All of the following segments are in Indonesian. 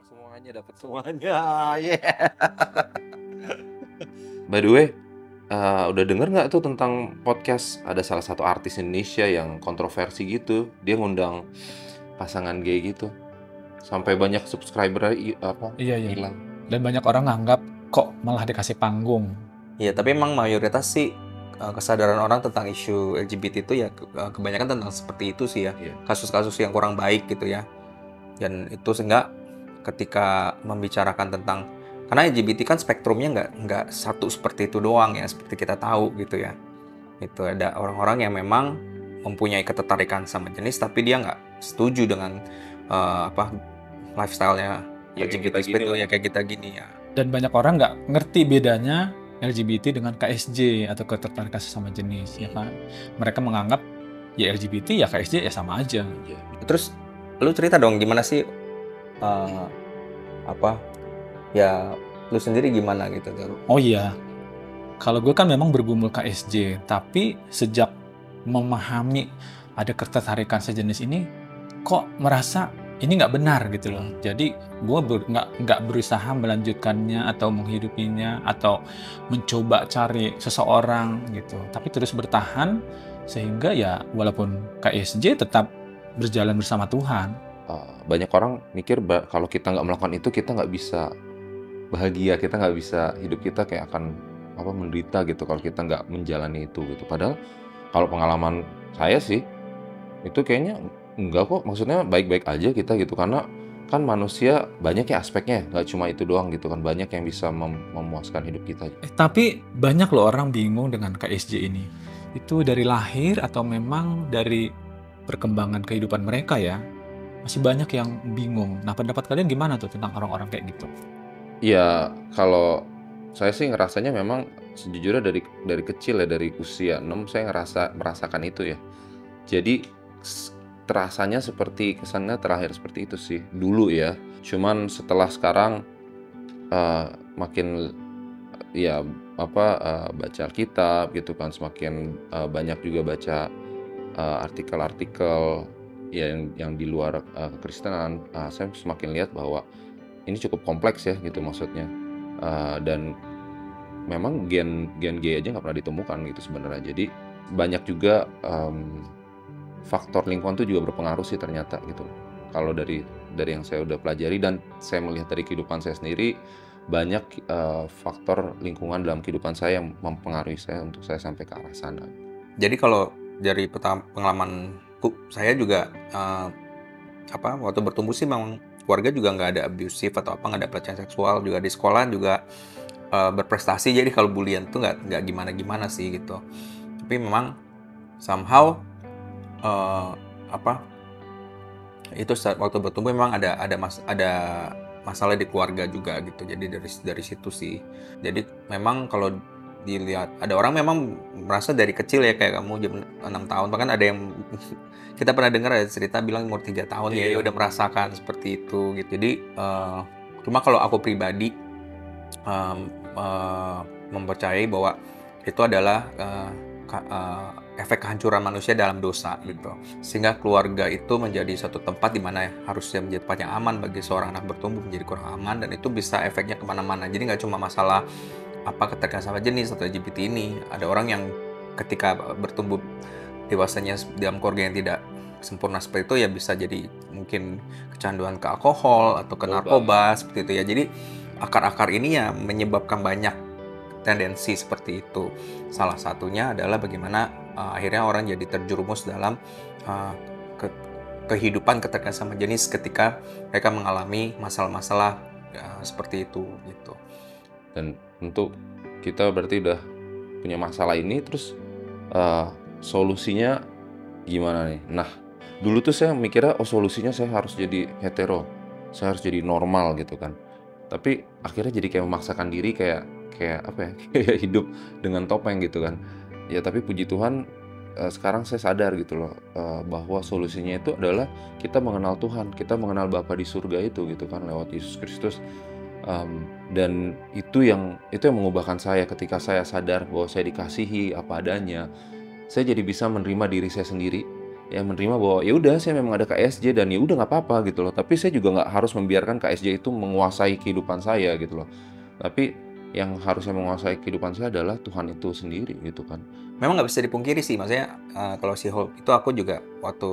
Semuanya dapat semuanya. Yeah. By the way, udah denger nggak tuh tentang podcast? Ada salah satu artis Indonesia yang kontroversi gitu. Dia ngundang pasangan gay gitu. Sampai banyak subscriber Iya. hilang. Dan banyak orang nganggap kok malah dikasih panggung. Iya, tapi emang mayoritas sih kesadaran orang tentang isu LGBT itu ya kebanyakan tentang seperti itu sih ya. Iya. Kasus-kasus yang kurang baik gitu ya. Dan itu sehingga ketika membicarakan tentang, karena LGBT kan spektrumnya nggak satu seperti itu doang ya, seperti kita tahu gitu ya. Itu ada orang-orang yang memang mempunyai ketertarikan sama jenis tapi dia nggak setuju dengan lifestyle-nya Ya, LGBT kayak kita seperti itu gini ya, kayak kita gini ya. Dan banyak orang nggak ngerti bedanya LGBT dengan KSJ atau ketertarikan sesama jenis, ya kan? Mereka menganggap ya LGBT ya KSJ ya sama aja. Iya. Terus lu cerita dong gimana sih ya lu sendiri gimana gitu tuh? Oh iya, kalau gue kan memang bergumul KSJ, tapi sejak memahami ada ketertarikan sejenis ini, kok merasa ini nggak benar gitu loh. Jadi gue nggak berusaha melanjutkannya atau menghidupinya atau mencoba cari seseorang gitu, tapi terus bertahan sehingga ya walaupun KSJ tetap berjalan bersama Tuhan. Banyak orang mikir kalau kita nggak melakukan itu kita nggak bisa bahagia, kita nggak bisa hidup kita kayak akan menderita gitu kalau kita nggak menjalani itu gitu. Padahal kalau pengalaman saya sih itu kayaknya enggak kok, maksudnya baik-baik aja kita gitu, karena kan manusia banyak ya aspeknya, nggak cuma itu doang gitu kan, banyak yang bisa memuaskan hidup kita. Tapi banyak loh orang bingung dengan KSJ ini. Itu dari lahir atau memang dari perkembangan kehidupan mereka ya? Masih banyak yang bingung. Nah, pendapat kalian gimana tuh tentang orang-orang kayak gitu? Ya kalau saya sih ngerasanya memang sejujurnya dari kecil ya, dari usia 6 saya merasakan itu ya. Jadi terasanya seperti kesannya terakhir seperti itu sih dulu ya. Cuman setelah sekarang makin ya baca Alkitab gitu kan, semakin banyak juga baca artikel-artikel yang di luar kekristenan, saya semakin lihat bahwa ini cukup kompleks ya gitu maksudnya. Dan memang gen gay aja nggak pernah ditemukan gitu sebenarnya. Jadi banyak juga faktor lingkungan tuh juga berpengaruh sih ternyata gitu. Kalau dari yang saya udah pelajari dan saya melihat dari kehidupan saya sendiri, banyak faktor lingkungan dalam kehidupan saya yang mempengaruhi saya untuk saya sampai ke arah sana. Jadi kalau dari pengalaman saya juga waktu bertumbuh sih memang keluarga juga nggak ada abusive atau nggak ada pelecehan seksual, juga di sekolah juga berprestasi, jadi kalau bulian tuh nggak gimana sih gitu. Tapi memang somehow itu saat waktu bertumbuh memang ada masalah di keluarga juga gitu. Jadi dari situ sih. Jadi memang kalau dilihat, ada orang memang merasa dari kecil ya, kayak kamu jam 6 tahun, bahkan ada yang kita pernah dengar ada cerita bilang umur 3 tahun ya udah merasakan seperti itu gitu. Jadi cuma kalau aku pribadi mempercayai bahwa itu adalah efek kehancuran manusia dalam dosa gitu, sehingga keluarga itu menjadi satu tempat di mana harusnya menjadi tempat yang aman bagi seorang anak bertumbuh menjadi kurang aman, dan itu bisa efeknya kemana-mana. Jadi nggak cuma masalah keterkaitan sama jenis atau LGBT ini. Ada orang yang ketika bertumbuh dewasanya dalam keluarga yang tidak sempurna seperti itu ya bisa jadi mungkin kecanduan ke alkohol atau ke narkoba seperti itu ya. Jadi akar-akar ini ya menyebabkan banyak tendensi seperti itu. Salah satunya adalah bagaimana akhirnya orang jadi terjerumus dalam kehidupan keterkaitan sama jenis ketika mereka mengalami masalah-masalah seperti itu gitu. Dan tentu kita berarti udah punya masalah ini, terus solusinya gimana nih? Nah, dulu tuh saya mikirnya solusinya saya harus jadi hetero, saya harus jadi normal gitu kan. Tapi akhirnya jadi kayak memaksakan diri kayak kayak hidup dengan topeng gitu kan. Ya tapi puji Tuhan sekarang saya sadar gitu loh, bahwa solusinya itu adalah kita mengenal Tuhan, kita mengenal Bapa di surga itu gitu kan, lewat Yesus Kristus. Dan itu yang mengubahkan saya ketika saya sadar bahwa saya dikasihi apa adanya. Saya jadi bisa menerima diri saya sendiri ya menerima bahwa ya udah saya memang ada KSJ dan ya udah nggak apa-apa gitu loh. Tapi saya juga nggak harus membiarkan KSJ itu menguasai kehidupan saya gitu loh. Tapi yang harusnya menguasai kehidupan saya adalah Tuhan itu sendiri gitu kan. Memang nggak bisa dipungkiri sih, maksudnya kalau si Hope itu aku juga waktu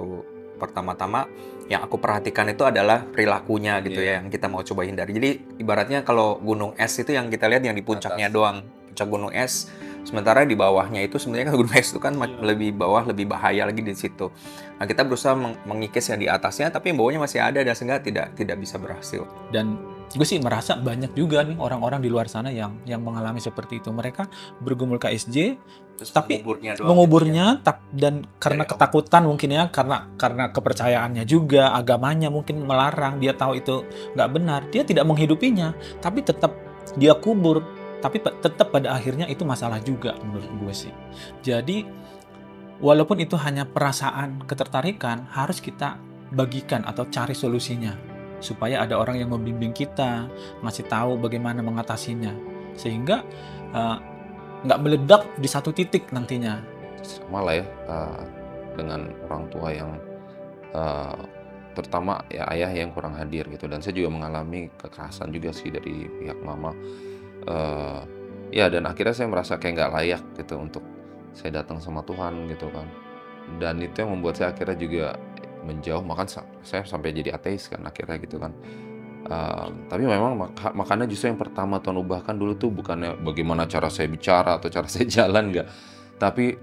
pertama-tama yang aku perhatikan itu adalah perilakunya gitu ya, yang kita mau coba hindari. Jadi ibaratnya kalau gunung es itu yang kita lihat yang di puncaknya doang, puncak gunung es. Sementara di bawahnya itu sebenarnya gunung es itu kan lebih bawah, lebih bahaya lagi di situ. Nah, kita berusaha mengikis yang di atasnya, tapi yang bawahnya masih ada dan sehingga tidak bisa berhasil. Dan gue sih merasa banyak juga nih orang-orang di luar sana yang mengalami seperti itu. Mereka bergumul KSJ, Terus tapi menguburnya doang menguburnya gitu dan karena Dari ketakutan mungkin ya, karena kepercayaannya juga, agamanya mungkin melarang, dia tahu itu nggak benar, dia tidak menghidupinya, tapi tetap dia kubur, tapi tetap pada akhirnya itu masalah juga menurut gue sih. Jadi walaupun itu hanya perasaan ketertarikan, harus kita bagikan atau cari solusinya supaya ada orang yang membimbing kita, ngasih tahu bagaimana mengatasinya, sehingga nggak meledak di satu titik nantinya. Sama lah ya dengan orang tua yang terutama ya ayah yang kurang hadir gitu, dan saya juga mengalami kekerasan juga sih dari pihak mama. Ya dan akhirnya saya merasa kayak nggak layak gitu untuk saya datang sama Tuhan gitu kan. Dan itu yang membuat saya akhirnya juga menjauh, saya sampai jadi ateis kan akhirnya gitu kan. Tapi memang makanya justru yang pertama Tuhan ubahkan dulu tuh bukannya bagaimana cara saya bicara atau cara saya jalan, enggak. Tapi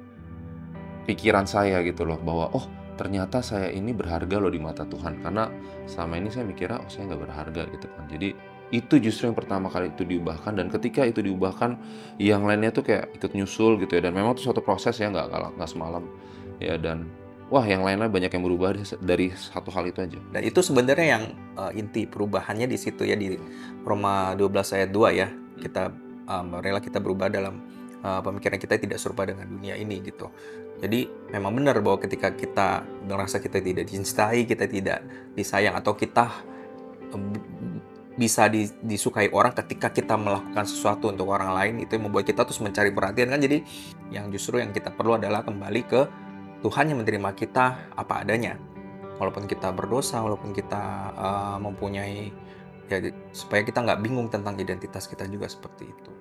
pikiran saya gitu loh, bahwa oh ternyata saya ini berharga loh di mata Tuhan. Karena selama ini saya mikirnya oh saya nggak berharga gitu kan. Jadi itu justru yang pertama kali itu diubahkan, dan ketika itu diubahkan yang lainnya tuh kayak ikut nyusul gitu ya. Dan memang itu suatu proses ya, nggak semalam ya. Dan wah yang lainnya banyak yang berubah dari satu hal itu aja. Dan itu sebenarnya yang inti perubahannya di situ ya, di Roma 12 ayat 2 ya. Kita rela kita berubah dalam pemikiran kita tidak serupa dengan dunia ini gitu. Jadi memang benar bahwa ketika kita merasa kita tidak dicintai, kita tidak disayang, atau kita bisa disukai orang ketika kita melakukan sesuatu untuk orang lain, itu yang membuat kita terus mencari perhatian kan. Jadi yang justru yang kita perlu adalah kembali ke Tuhan yang menerima kita apa adanya. Walaupun kita berdosa, walaupun kita mempunyai, ya supaya kita nggak bingung tentang identitas kita juga seperti itu.